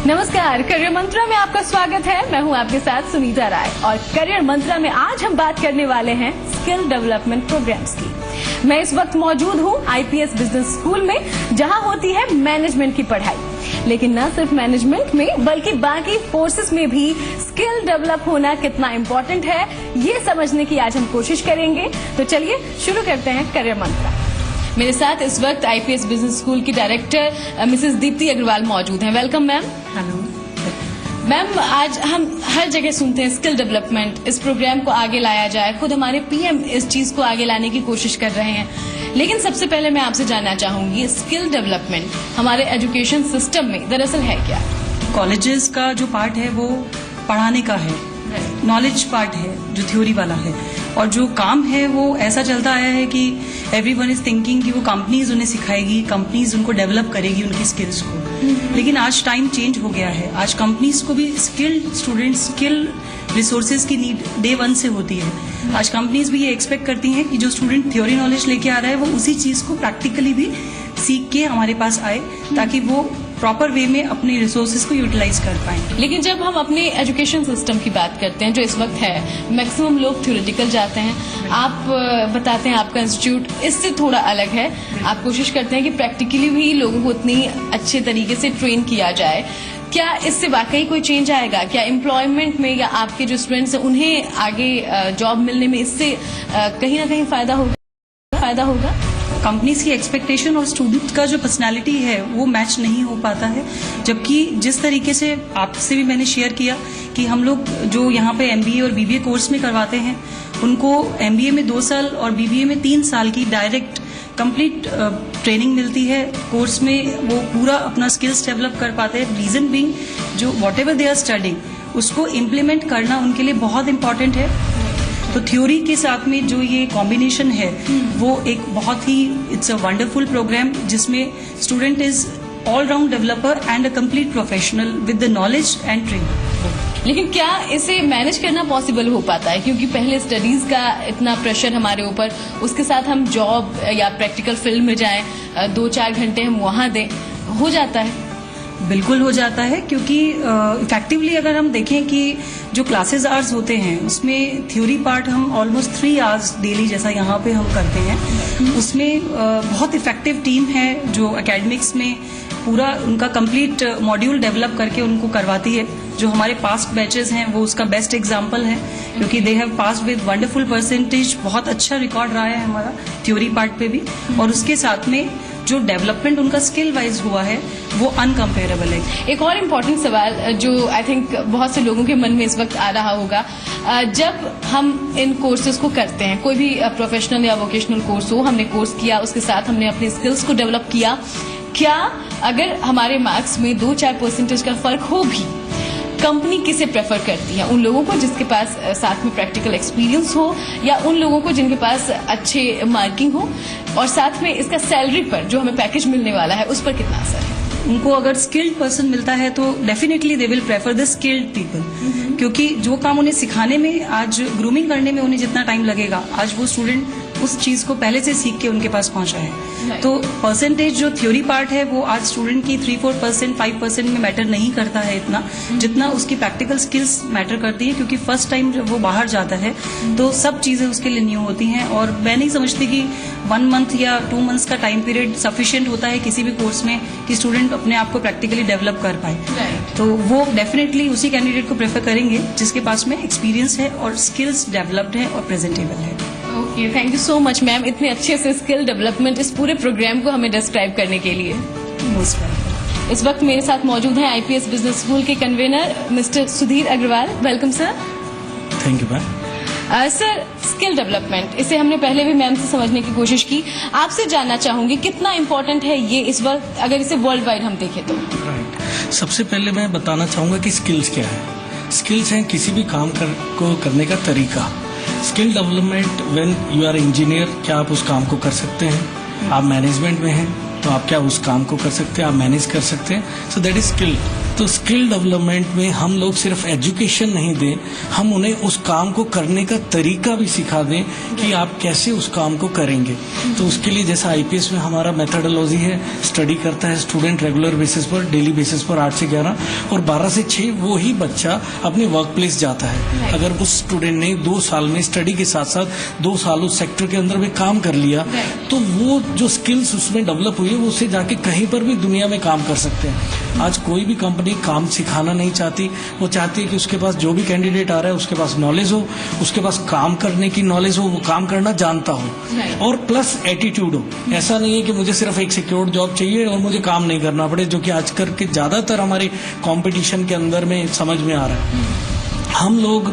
नमस्कार, करियर मंत्रा में आपका स्वागत है। मैं हूं आपके साथ सुनीता राय और करियर मंत्रा में आज हम बात करने वाले हैं स्किल डेवलपमेंट प्रोग्राम्स की। मैं इस वक्त मौजूद हूं आईपीएस बिजनेस स्कूल में, जहां होती है मैनेजमेंट की पढ़ाई। लेकिन न सिर्फ मैनेजमेंट में बल्कि बाकी फोर्सेस में भी स्किल डेवलप होना कितना इम्पोर्टेंट है, ये समझने की आज हम कोशिश करेंगे। तो चलिए शुरू करते हैं करियर मंत्रा। मेरे साथ इस वक्त आईपीएस बिजनेस स्कूल की डायरेक्टर मिसेस दीप्ति अग्रवाल मौजूद हैं। Welcome ma'am. हेलो मैम, आज हम हर जगह सुनते हैं स्किल डेवलपमेंट, इस प्रोग्राम को आगे लाया जाए। खुद हमारे पीएम इस चीज को आगे लाने की कोशिश कर रहे हैं। लेकिन सबसे पहले मैं आपसे जानना चाहूंगी, स्किल डेवलपमेंट हमारे एजुकेशन सिस्टम में दरअसल है क्या? कॉलेजेस का जो पार्ट है वो पढ़ाने का है, नॉलेज पार्ट है जो थ्योरी वाला है, और जो काम है वो ऐसा चलता आया है कि एवरीवन इज थिंकिंग कि वो कंपनीज उन्हें सिखाएगी, कंपनीज उनको डेवलप करेगी उनकी स्किल्स को। लेकिन आज टाइम चेंज हो गया है। आज कंपनीज को भी स्किल्ड स्टूडेंट्स, स्किल रिसोर्सेज की नीड डे वन से होती है। आज कंपनीज भी ये एक्सपेक्ट करती हैं कि जो स्टूडेंट थ्योरी नॉलेज लेके आ रहा है वो उसी चीज को प्रैक्टिकली भी सीख के हमारे पास आए, ताकि वो प्रॉपर वे में अपने रिसोर्सेज को यूटिलाइज कर पाए। लेकिन जब हम अपने एजुकेशन सिस्टम की बात करते हैं जो इस वक्त है, मैक्सिमम लोग थ्योरेटिकल जाते हैं। आप बताते हैं आपका इंस्टीट्यूट इससे थोड़ा अलग है। आप कोशिश करते हैं कि प्रैक्टिकली भी लोगों को उतनी अच्छे तरीके से ट्रेन किया जाए। क्या इससे वाकई कोई चेंज आएगा? क्या एम्प्लॉयमेंट में या आपके जो स्टूडेंट्स हैं उन्हें आगे जॉब मिलने में इससे कहीं ना कहीं फायदा होगा? कंपनीज की एक्सपेक्टेशन और स्टूडेंट का जो पर्सनालिटी है वो मैच नहीं हो पाता है। जबकि जिस तरीके से आपसे भी मैंने शेयर किया कि हम लोग जो यहाँ पे एमबीए और बीबीए कोर्स में करवाते हैं, उनको एमबीए में 2 साल और बीबीए में 3 साल की डायरेक्ट कंप्लीट ट्रेनिंग मिलती है। कोर्स में वो पूरा अपना स्किल्स डेवलप कर पाते हैं। रीजन बीइंग जो whatever they are studying उसको इम्प्लीमेंट करना उनके लिए बहुत इंपॉर्टेंट है। तो थ्योरी के साथ में जो ये कॉम्बिनेशन है वो एक बहुत ही इट्स अ वंडरफुल प्रोग्राम, जिसमें student is all round developer and a complete professional with the knowledge and training. लेकिन क्या इसे मैनेज करना पॉसिबल हो पाता है? क्योंकि पहले स्टडीज का इतना प्रेशर हमारे ऊपर, उसके साथ हम जॉब या प्रैक्टिकल फील्ड में जाएं, 2-4 घंटे हम वहां दें, हो जाता है? बिल्कुल हो जाता है, क्योंकि इफेक्टिवली अगर हम देखें कि जो क्लासेस आवर्स होते हैं उसमें थ्योरी पार्ट हम ऑलमोस्ट 3 आवर्स डेली जैसा यहाँ पे हम करते हैं। उसमें बहुत इफेक्टिव टीम है जो एकेडमिक्स में पूरा उनका कंप्लीट मॉड्यूल डेवलप करके उनको करवाती है। जो हमारे पास्ट बैचेस हैं वो उसका बेस्ट एग्जांपल है, क्योंकि they have passed with wonderful percentage. बहुत अच्छा रिकॉर्ड रहा है हमारा थ्योरी पार्ट पे भी, और उसके साथ में जो डेवलपमेंट उनका स्किल वाइज हुआ है वो अनकम्पेरेबल है। एक और इम्पोर्टेंट सवाल जो आई थिंक बहुत से लोगों के मन में इस वक्त आ रहा होगा, जब हम इन कोर्सेज को करते हैं, कोई भी प्रोफेशनल या वोकेशनल कोर्स हो, हमने कोर्स किया, उसके साथ हमने अपने स्किल्स को डेवलप किया, क्या अगर हमारे मार्क्स में 2-4% का फर्क हो भी, कंपनी किसे प्रेफर करती है? उन लोगों को जिसके पास साथ में प्रैक्टिकल एक्सपीरियंस हो, या उन लोगों को जिनके पास अच्छे मार्किंग हो, और साथ में इसका सैलरी पर जो हमें पैकेज मिलने वाला है उस पर कितना असर है? उनको अगर स्किल्ड पर्सन मिलता है तो definitely they will prefer the skilled people, क्योंकि जो काम उन्हें सिखाने में, आज ग्रूमिंग करने में उन्हें जितना टाइम लगेगा, आज वो स्टूडेंट उस चीज को पहले से सीख के उनके पास पहुंचा है। तो परसेंटेज जो थ्योरी पार्ट है वो आज स्टूडेंट की 3-4%, 5% में मैटर नहीं करता है इतना, जितना उसकी प्रैक्टिकल स्किल्स मैटर करती है। क्योंकि फर्स्ट टाइम जब वो बाहर जाता है तो सब चीजें उसके लिए न्यू होती हैं, और मैं नहीं समझती कि 1 मंथ या 2 मंथ्स का टाइम पीरियड सफिशिएंट होता है किसी भी कोर्स में कि स्टूडेंट अपने आप को प्रैक्टिकली डेवलप कर पाए। तो वो डेफिनेटली उसी कैंडिडेट को प्रेफर करेंगे जिसके पास में एक्सपीरियंस है और स्किल्स डेवलप्ड है और प्रेजेंटेबल है। Okay, thank you so much ma'am, इतने अच्छे से स्किल डेवलपमेंट इस पूरे प्रोग्राम को हमें डिस्क्राइब करने के लिए। Most welcome. इस वक्त मेरे साथ मौजूद हैं आईपीएस बिजनेस स्कूल के convener mister Sudhir Agrawal. Welcome sir. Thank you ma'am. Sir, skill development, इसे हमने पहले भी मैम से समझने की कोशिश की। आपसे जानना चाहूंगी कितना इम्पोर्टेंट है ये इस वक्त, अगर इसे वर्ल्ड वाइड हम देखें तो? राइट। सबसे पहले मैं बताना चाहूंगा कि स्किल्स क्या है। स्किल्स हैं किसी भी काम को करने का तरीका। Skill development, when you are engineer, क्या आप उस काम को कर सकते हैं? आप मैनेजमेंट में हैं तो आप क्या उस काम को कर सकते हैं? आप मैनेज कर सकते हैं? So that is skill. तो स्किल डेवलपमेंट में हम लोग सिर्फ एजुकेशन नहीं दें, हम उन्हें उस काम को करने का तरीका भी सिखा दें कि आप कैसे उस काम को करेंगे। तो उसके लिए जैसा आईपीएस में हमारा मेथोडोलॉजी है, स्टडी करता है स्टूडेंट रेगुलर बेसिस पर, डेली बेसिस पर 8 से 11 और 12 से 6 वो ही बच्चा अपने वर्क प्लेस जाता है। अगर उस स्टूडेंट ने 2 साल में स्टडी के साथ साथ 2 साल उस सेक्टर के अंदर भी काम कर लिया, तो वो जो स्किल्स उसमें डेवलप हुई है वो उससे जाके कहीं पर भी दुनिया में काम कर सकते हैं। आज कोई भी कंपनी काम सिखाना नहीं चाहती, वो चाहती है कि उसके पास जो भी कैंडिडेट आ रहा है उसके पास नॉलेज हो, उसके पास काम करने की नॉलेज हो, वो काम करना जानता हो और प्लस एटीट्यूड हो। ऐसा नहीं है कि मुझे सिर्फ एक सिक्योर जॉब चाहिए और मुझे काम नहीं करना पड़े, जो कि आजकल के ज्यादातर हमारे कंपटीशन के अंदर में समझ में आ रहा है। हम लोग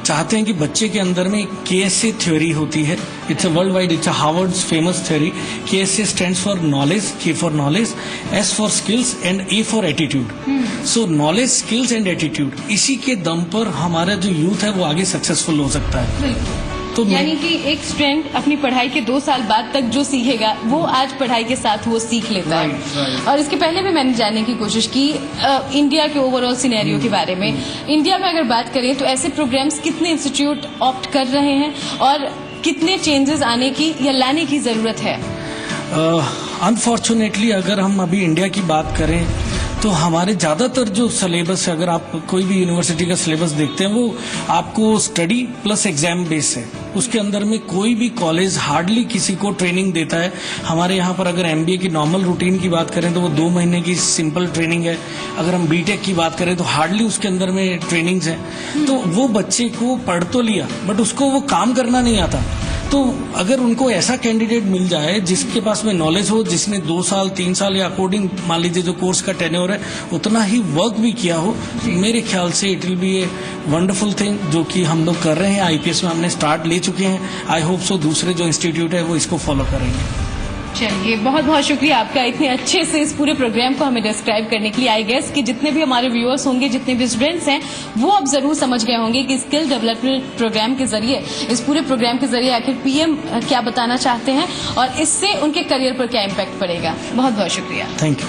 चाहते हैं कि बच्चे के अंदर में KSA थ्योरी होती है, it's a world wide, it's a Harvard's famous theory. KSA stands for knowledge, K for knowledge, S for skills and A for attitude. So knowledge, skills and attitude, इसी के दम पर हमारा जो यूथ है वो आगे सक्सेसफुल हो सकता है। तो यानी कि एक स्टूडेंट अपनी पढ़ाई के 2 साल बाद तक जो सीखेगा वो आज पढ़ाई के साथ वो सीख लेता है। और इसके पहले भी मैंने जानने की कोशिश की इंडिया के ओवरऑल सिनेरियो के बारे में। इंडिया में अगर बात करें तो ऐसे प्रोग्राम्स कितने इंस्टीट्यूट ऑप्ट कर रहे हैं और कितने चेंजेस आने की या लाने की जरूरत है? अनफॉर्चुनेटली अगर हम अभी इंडिया की बात करें तो हमारे ज्यादातर जो सिलेबस है, अगर आप कोई भी यूनिवर्सिटी का सिलेबस देखते हैं, वो आपको स्टडी प्लस एग्जाम बेस है। उसके अंदर में कोई भी कॉलेज हार्डली किसी को ट्रेनिंग देता है। हमारे यहाँ पर अगर MBA की नॉर्मल रूटीन की बात करें तो वो 2 महीने की सिंपल ट्रेनिंग है। अगर हम BTech की बात करें तो हार्डली उसके अंदर में ट्रेनिंग्स है। तो वो बच्चे को पढ़ तो लिया बट उसको वो काम करना नहीं आता। तो अगर उनको ऐसा कैंडिडेट मिल जाए जिसके पास में नॉलेज हो, जिसने 2 साल 3 साल या अकॉर्डिंग मान लीजिए जो कोर्स का टेन्योर है उतना ही वर्क भी किया हो, मेरे ख्याल से it will be a wonderful thing, जो कि हम लोग कर रहे हैं। IPS में हमने स्टार्ट ले चुके हैं। आई होप सो दूसरे जो इंस्टीट्यूट है वो इसको फॉलो करेंगे। चलिए, बहुत बहुत शुक्रिया आपका इतने अच्छे से इस पूरे प्रोग्राम को हमें डिस्क्राइब करने के लिए। आई गेस कि जितने भी हमारे व्यूअर्स होंगे, जितने भी स्टूडेंट्स हैं, वो अब जरूर समझ गए होंगे कि स्किल डेवलपमेंट प्रोग्राम के जरिए, इस पूरे प्रोग्राम के जरिए आखिर PM क्या बताना चाहते हैं और इससे उनके करियर पर क्या इम्पैक्ट पड़ेगा। बहुत बहुत शुक्रिया। Thank you.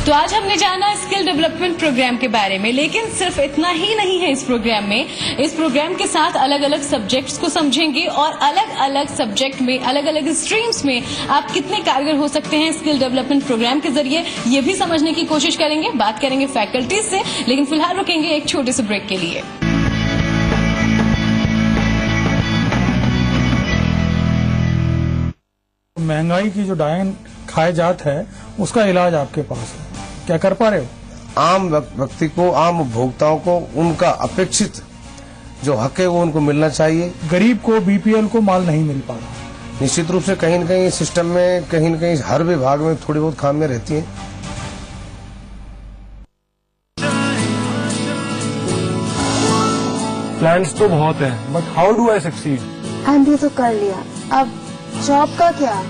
तो आज हमने जाना स्किल डेवलपमेंट प्रोग्राम के बारे में, लेकिन सिर्फ इतना ही नहीं है इस प्रोग्राम में। इस प्रोग्राम के साथ अलग अलग सब्जेक्ट्स को समझेंगे और अलग अलग सब्जेक्ट में, अलग अलग स्ट्रीम्स में आप कितने कारगर हो सकते हैं स्किल डेवलपमेंट प्रोग्राम के जरिए, ये भी समझने की कोशिश करेंगे। बात करेंगे फैकल्टीज से, लेकिन फिलहाल रुकेंगे एक छोटे से ब्रेक के लिए। महंगाई की जो डायन खाए जात है उसका इलाज आपके पास है, क्या कर पा रहे हो? आम व्यक्ति को, आम उपभोक्ताओं को उनका अपेक्षित जो हक है वो उनको मिलना चाहिए। गरीब को, BPL को माल नहीं मिल पा रहा। निश्चित रूप से कहीं न कहीं सिस्टम में, कहीं न कहीं हर विभाग में थोड़ी बहुत खामियां रहती हैं। प्लान्स तो बहुत हैं, but how do I succeed? MBA तो कर लिया, अब जॉब का क्या?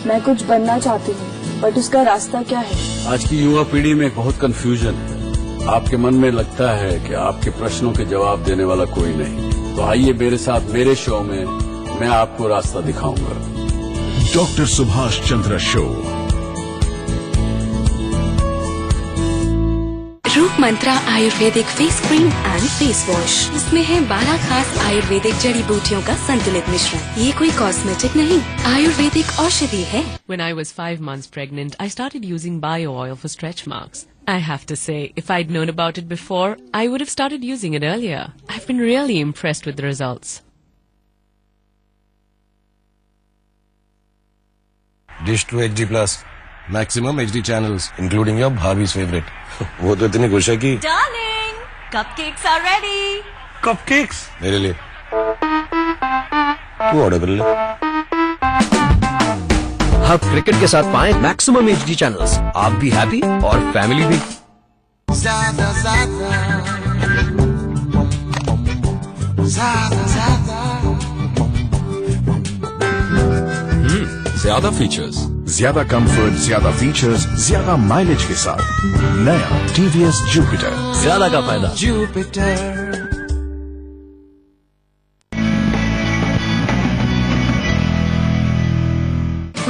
मैं कुछ बनना चाहती हूँ, बट उसका रास्ता क्या है? आज की युवा पीढ़ी में बहुत कंफ्यूजन है। आपके मन में लगता है कि आपके प्रश्नों के जवाब देने वाला कोई नहीं, तो आइए मेरे साथ मेरे शो में मैं आपको रास्ता दिखाऊंगा। Doctor Subhash Chandra show. Roop Mantra Ayurvedic face cream and face wash, इसमें है 12 खास आयुर्वेदिक जड़ी बूटियों का संतुलित मिश्रण। ये कोई कॉस्मेटिक नहीं, आयुर्वेदिक औषधि है। When I was 5 months pregnant, I started using bio oil for stretch marks. I have to say, if I'd known about it before, I would have started using it earlier. I've been really impressed with the results. Dish 2 HD+, maximum HD channels, including your Bhavi's favorite. वो तो इतनी खुश है कि Darling, cupcakes are ready. Cupcakes? मेरे लिए तू order कर ले। अब क्रिकेट के साथ पाएं मैक्सिमम HD चैनल्स, आप भी हैप्पी और फैमिली भी। ज्यादा फीचर्स, ज्यादा कंफर्ट, ज्यादा फीचर्स, ज्यादा माइलेज के साथ नया TVS जुपिटर। ज्यादा का फायदा जुपिटर।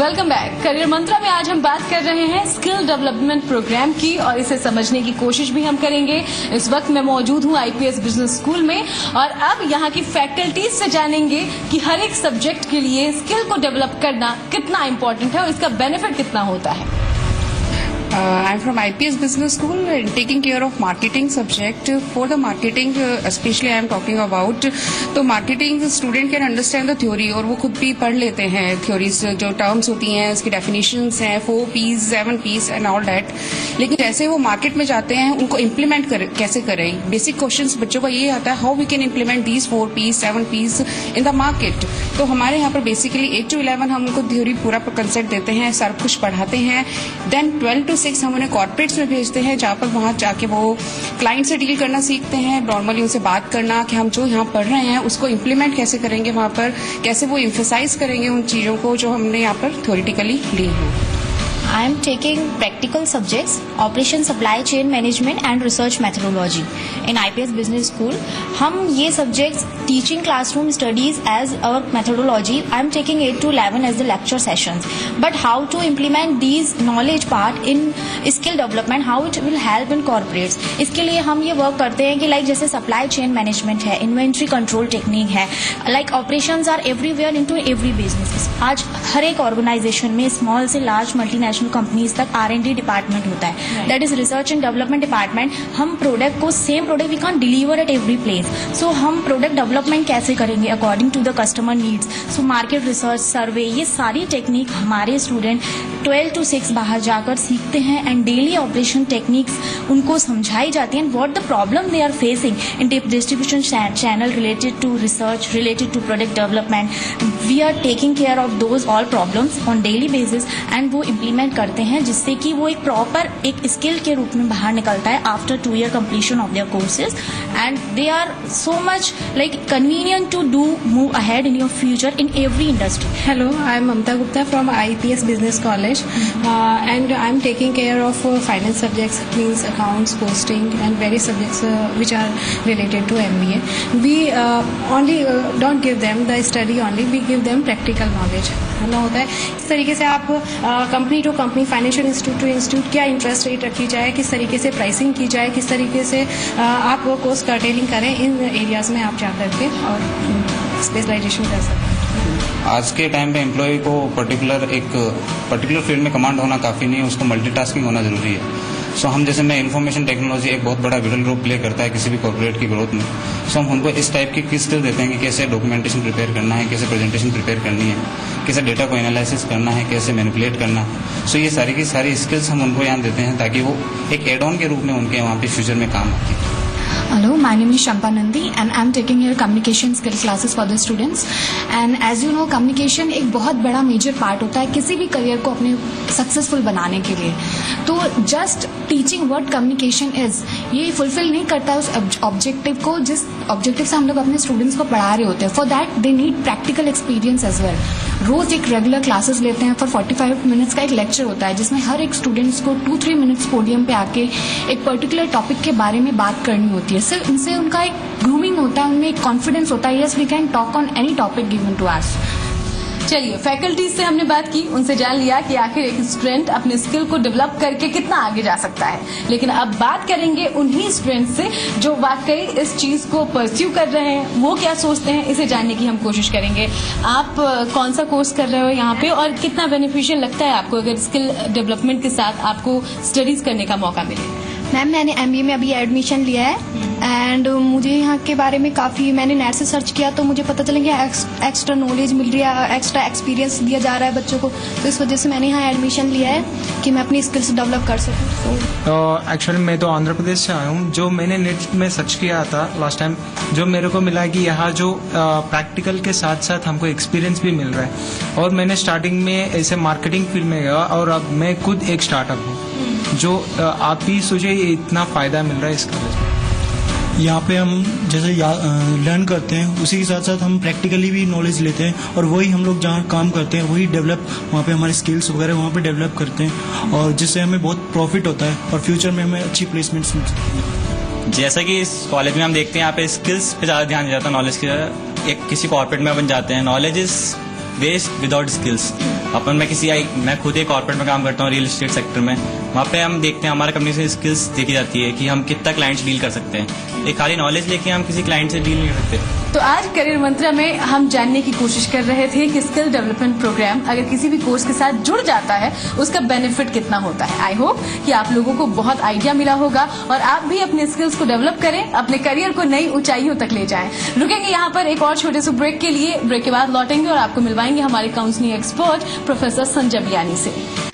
Welcome back. करियर मंत्रा में आज हम बात कर रहे हैं स्किल डेवलपमेंट प्रोग्राम की और इसे समझने की कोशिश भी हम करेंगे। इस वक्त मैं मौजूद हूं आईपीएस बिजनेस स्कूल में और अब यहां की फैकल्टीज से जानेंगे कि हर एक सब्जेक्ट के लिए स्किल को डेवलप करना कितना इम्पोर्टेंट है और इसका बेनिफिट कितना होता है। I'm from IPS Business School and taking care of marketing subject. For the marketing, especially I am talking about, तो marketing student can understand the theory और वो खुद भी पढ़ लेते हैं theories जो terms होती हैं, उसकी definitions हैं, 4 P's, 7 P's and all that. लेकिन जैसे वो market में जाते हैं उनको implement कैसे करें? Basic questions बच्चों का ये आता है how we can implement these 4 P's, 7 P's in the market. तो हमारे यहाँ पर basically 8 to 11 हम उनको theory पूरा concept देते हैं, सारा कुछ पढ़ाते हैं. Then 12 to 6 हम उन्हें कॉर्पोरेट्स में भेजते हैं जहाँ पर वहाँ जाके वो क्लाइंट से डील करना सीखते हैं, नॉर्मली उनसे बात करना कि हम जो यहाँ पढ़ रहे हैं उसको इम्प्लीमेंट कैसे करेंगे, वहाँ पर कैसे वो एम्फसाइज करेंगे उन चीज़ों को जो हमने यहाँ पर थ्योरेटिकली ली है। I am taking practical subjects, operation, supply chain management and research methodology in IPS Business School. हम ये subjects teaching classroom studies as our methodology. I am taking 8 to 11 as the lecture sessions. But how to implement these knowledge part in skill development, how it will help in corporates. इसके लिए हम ये work करते हैं कि like जैसे supply chain management है, inventory control technique है, like operations are everywhere into every business. आज हर एक organization में small से large multinational कंपनीज तक R&D डिपार्टमेंट होता है, that is research and development department. हम प्रोडक्ट को same product we can deliver at every place, so हम प्रोडक्ट डेवलपमेंट कैसे करेंगे according to the customer needs, so market research, survey, ये सारी टेक्निक हमारे स्टूडेंट 12 to 6 बाहर जाकर सीखते हैं एंड डेली ऑपरेशन टेक्निक्स उनको समझाई जाती हैं what the problem they are facing in distribution channel related to research, related to product development. We are taking care of those all problems on daily basis and वो implement करते हैं जिससे कि वो एक प्रॉपर एक स्किल के रूप में बाहर निकलता है after 2 year completion of their courses and they are so much like convenient to do move ahead in your future in every industry. Hello, I am Mamta Gupta from IPS Business College and I am taking care of finance subjects, means accounts, posting and various subjects which are related to MBA. We only don't give them the study only, we give them practical knowledge. होता है इस तरीके से आप company to company, financial institute to institute क्या interest rate रखी जाए, किस तरीके से प्राइसिंग की जाए, किस तरीके से आप कॉस्ट कर्टेलिंग करें, इन एरियाज में आप जा करके और स्पेशलाइजेशन कर सकते हैं। आज के टाइम पे एम्प्लॉय को एक पर्टिकुलर फील्ड में कमांड होना काफ़ी नहीं है, उसको मल्टीटास्किंग होना जरूरी है। सो हम जैसे मैं इन्फॉर्मेशन टेक्नोलॉजी एक बहुत बड़ा विटल रोल प्ले करता है किसी भी कॉर्पोरेट की ग्रोथ में। सो हम उनको इस टाइप की स्किल देते हैं कि कैसे डॉक्यूमेंटेशन प्रिपेयर करना है, कैसे प्रेजेंटेशन प्रिपेयर करनी है, कैसे डेटा को एनालिसिस करना है, कैसे मैनिपुलेट करना। सो ये सारी की सारी स्किल्स हम उनको यहाँ देते हैं ताकि वो एक एड ऑन के रूप में उनके वहाँ पे फ्यूचर में काम आती है। Hello, my name is Shampa Nandi and I'm taking here communication skill classes for the students. And as you know, communication एक बहुत बड़ा मेजर पार्ट होता है किसी भी करियर को अपने सक्सेसफुल बनाने के लिए। तो just teaching what communication is ये फुलफिल नहीं करता उस ऑब्जेक्टिव को जिस ऑब्जेक्टिव से हम लोग अपने स्टूडेंट्स को पढ़ा रहे होते हैं। For that they need practical experience as well. रोज एक रेगुलर क्लासेस लेते हैं, फॉर 45 मिनट्स का एक लेक्चर होता है जिसमें हर एक स्टूडेंट्स को 2-3 मिनट्स पोडियम पे आके एक पर्टिकुलर टॉपिक के बारे में बात करनी होती है। सिर्फ इनसे उनका एक ग्रूमिंग होता है, उनमें एक कॉन्फिडेंस होता है, yes we can talk on any topic given to us. चलिए, फैकल्टीज से हमने बात की, उनसे जान लिया कि आखिर एक स्टूडेंट अपने स्किल को डेवलप करके कितना आगे जा सकता है। लेकिन अब बात करेंगे उन्हीं स्टूडेंट से जो वाकई इस चीज को परस्यू कर रहे हैं, वो क्या सोचते हैं, इसे जानने की हम कोशिश करेंगे। आप कौन सा कोर्स कर रहे हो यहाँ पे और कितना बेनिफिशियल लगता है आपको अगर स्किल डेवलपमेंट के साथ आपको स्टडीज करने का मौका मिले? मैम, मैंने MBA में अभी एडमिशन लिया है एंड मुझे यहाँ के बारे में काफ़ी मैंने नेट से सर्च किया तो मुझे पता चला कि एक्स्ट्रा नॉलेज मिल रही है, एक्स्ट्रा एक्सपीरियंस दिया जा रहा है बच्चों को, तो इस वजह से मैंने यहाँ एडमिशन लिया है कि मैं अपनी स्किल्स डेवलप कर सकूँ। एक्चुअली मैं तो आंध्र प्रदेश से आया हूँ। जो मैंने नेट में सर्च किया था लास्ट टाइम, जो मेरे को मिला कि यहाँ जो प्रैक्टिकल के साथ साथ हमको एक्सपीरियंस भी मिल रहा है और मैंने स्टार्टिंग में ऐसे मार्केटिंग फील्ड में गया और अब मैं खुद एक स्टार्टअप हूँ। जो आप ही सोचिए ये इतना फ़ायदा मिल रहा है इस कॉलेज में। यहाँ पे हम जैसे लर्न करते हैं उसी के साथ साथ हम प्रैक्टिकली भी नॉलेज लेते हैं और वही हम लोग जहाँ काम करते हैं वही डेवलप वहाँ पे हमारे स्किल्स वगैरह वहाँ पे डेवलप करते हैं और जिससे हमें बहुत प्रॉफिट होता है और फ्यूचर में हमें अच्छी प्लेसमेंट्स मिलती हैं। जैसा कि इस कॉलेज में हम देखते हैं यहाँ पे स्किल्स पे ज़्यादा ध्यान दिया जाता है नॉलेज की। एक किसी कॉर्पोरेट में अपन जाते हैं, knowledge is waste without skills. मैं खुद एक कॉर्पोरेट में काम करता हूँ, रियल एस्टेट सेक्टर में। वहाँ पे हम देखते हैं, हमारे कंपनी से स्किल्स देखी जाती है कि हम कितना क्लाइंट्स डील कर सकते हैं। एक खाली नॉलेज लेके हम किसी क्लाइंट से डील नहीं कर सकते। तो आज करियर मंत्रा में हम जानने की कोशिश कर रहे थे कि स्किल डेवलपमेंट प्रोग्राम अगर किसी भी कोर्स के साथ जुड़ जाता है उसका बेनिफिट कितना होता है। आई होप कि आप लोगों को बहुत आइडिया मिला होगा और आप भी अपने स्किल्स को डेवलप करें, अपने करियर को नई ऊंचाइयों तक ले जाएं। रुकेंगे यहाँ पर एक और छोटे से ब्रेक के लिए। ब्रेक के बाद लौटेंगे और आपको मिलवाएंगे हमारे counselling expert professor Sanjay Biyani से।